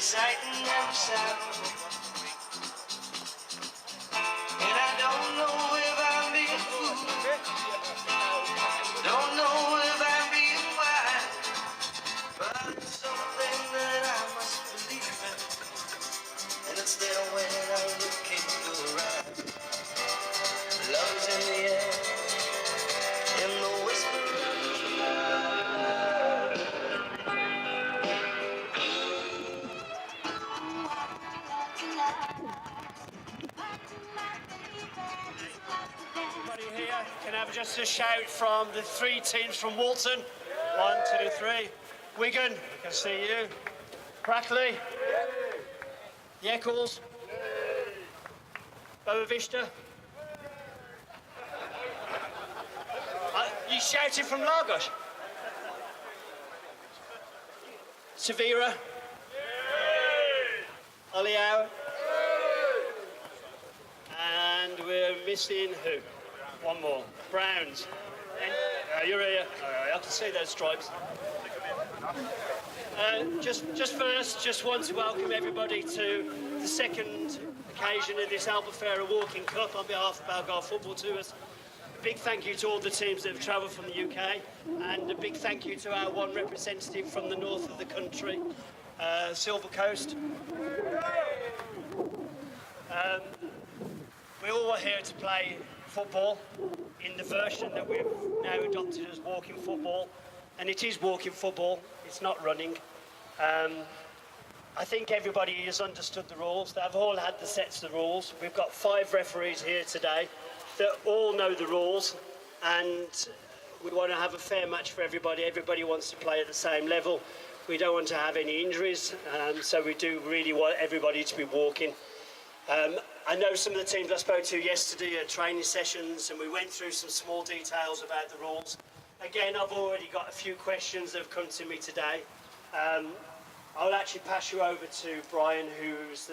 sight and sound. And I don't know if I'm being fooled, don't know if I'm being wise, but it's something that I must believe in, and it's there when I look in your eyes. Love's in the air, in the whisper. Everybody here can have just a shout from the three teams from Walton. 1, 2, 3. Wigan, I can see you. Brackley. The Eccles. Boa Vista. You shouted from Lagos. Severa. Oliao. And we're missing who? One more. Browns. You're here. I can see those stripes. Just first, just want to welcome everybody to the second occasion of this Albufeira Walking Cup on behalf of Algarve Football Tours. A big thank you to all the teams that have travelled from the UK, and a big thank you to our one representative from the north of the country, Silver Coast. We all are here to play football in the version that we've now adopted as walking football, and it is walking football, it's not running. I think everybody has understood the rules. They've all had the sets of the rules. We've got 5 referees here today that all know the rules, and we want to have a fair match for everybody. Everybody wants to play at the same level. We don't want to have any injuries, so we do really want everybody to be walking. I know some of the teams I spoke to yesterday at training sessions, and we went through some small details about the rules. Again, I've already got a few questions that have come to me today. I'll actually pass you over to Brian, who's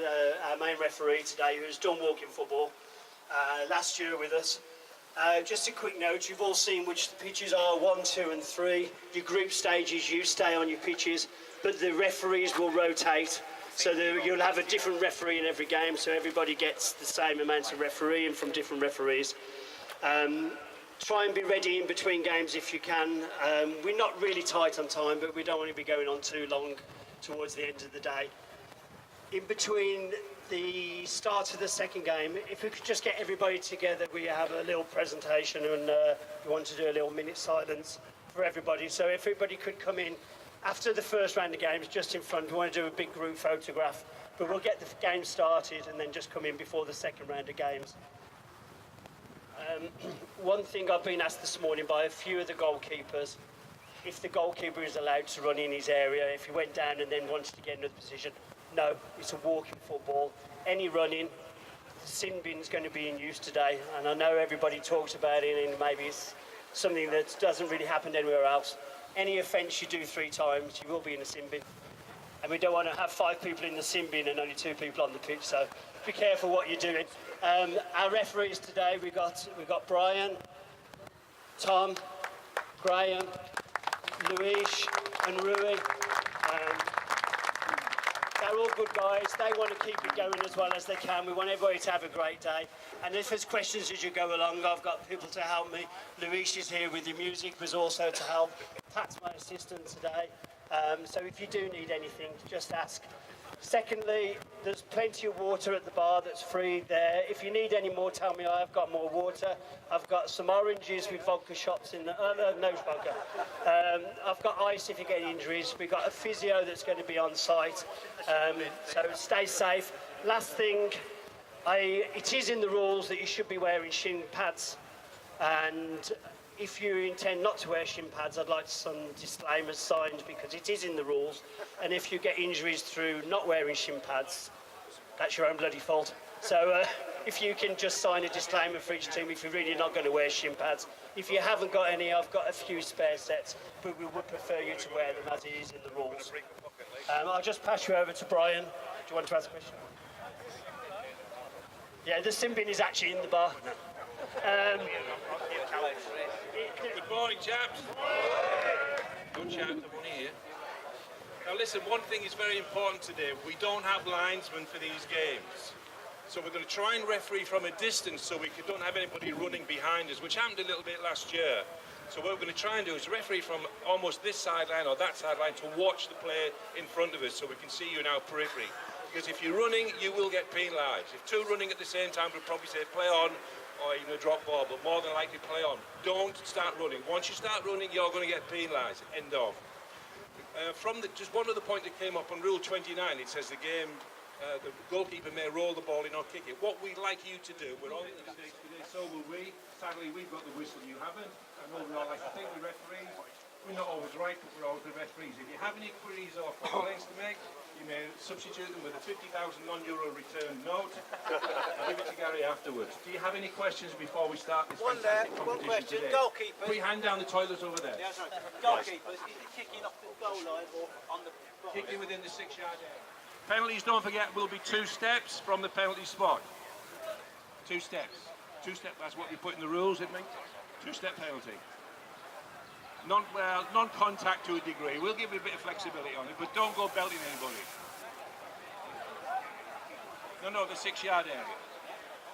our main referee today, who's done walking football last year with us. Just a quick note, you've all seen which the pitches are, 1, 2 and 3. Your group stages, you stay on your pitches, but the referees will rotate. So you'll have a different referee in every game, so everybody gets the same amount of refereeing from different referees. Try and be ready in between games if you can. We're not really tight on time, but we don't want to be going on too long towards the end of the day. In between the start of the second game, if we could just get everybody together, we have a little presentation, and we want to do a little minute silence for everybody. So if everybody could come in after the first round of games, just in front. We want to do a big group photograph, but we'll get the game started and then just come in before the second round of games. One thing I've been asked this morning by a few of the goalkeepers, if the goalkeeper is allowed to run in his area, if he went down and then wanted to get another position. No, it's a walking football. Any running, the sin bin's going to be in use today, and I know everybody talks about it, and maybe it's something that doesn't really happen anywhere else. Any offence you do 3 times, you will be in a sin bin. And we don't want to have 5 people in the sin bin and only 2 people on the pitch, so be careful what you're doing. Our referees today, we've got Brian, Tom, Graham, Luis and Rui. They're all good guys. They want to keep it going as well as they can. We want everybody to have a great day. And if there's questions as you go along, I've got people to help me. Luis is here with the music, was also to help. Pat's my assistant today. So if you do need anything, just ask. Secondly, there's plenty of water at the bar that's free there. If you need any more, tell me. I've got more water. I've got some oranges with vodka shots in the... no vodka. I've got ice if you get injuries. We've got a physio that's going to be on site. So stay safe. Last thing, it is in the rules that you should be wearing shin pads. And if you intend not to wear shin pads, I'd like some disclaimers signed because it is in the rules. And if you get injuries through not wearing shin pads, that's your own bloody fault. So if you can just sign a disclaimer for each team if you're really not going to wear shin pads. If you haven't got any, I've got a few spare sets, but we would prefer you to wear them as it is in the rules. I'll just pass you over to Brian. Do you want to ask a question? Yeah, the sin bin is actually in the bar. No. Good morning, chaps. Good chat, the money here. Now listen, one thing is very important today. We don't have linesmen for these games. So we're going to try and referee from a distance so we don't have anybody running behind us, which happened a little bit last year. So what we're going to try and do is referee from almost this sideline or that sideline to watch the play in front of us so we can see you in our periphery. Because if you're running, you will get penalised. If two running at the same time, we'll probably say play on or even a drop ball, but more than likely play on. Don't start running. Once you start running, you're going to get penalised. End of. Just one other point that came up on Rule 29, it says the goalkeeper may roll the ball in or kick it. What we'd like you to do, we're all in the mistakes today, so will we. Sadly, we've got the whistle, you haven't. I know we all like to think we're referees. We're not always right, but we're always the referees. If you have any queries or complaints to make, you may substitute them with a 50,000 non-euro return note. I'll give it to Gary afterwards. Do you have any questions before we start this fantastic competition one question. today? Goalkeepers. Put your hand down the toilets over there. Yeah, sorry. Goalkeepers, is it kicking off the goal line or on the bottom? Kicking within the 6-yard area. Penalties, don't forget, will be 2 steps from the penalty spot. 2 steps. 2 steps, that's what you put in the rules, isn't it? 2-step penalty. Non-contact to a degree. We'll give you a bit of flexibility on it, but don't go belting anybody. No, the 6-yard area.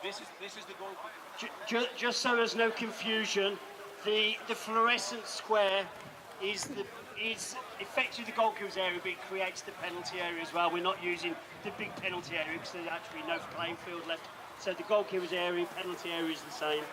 This is the goal. Just so there's no confusion, the fluorescent square is effectively the goalkeeper's area, but it creates the penalty area as well. We're not using the big penalty area because there's actually no playing field left. So the goalkeeper's area, penalty area is the same.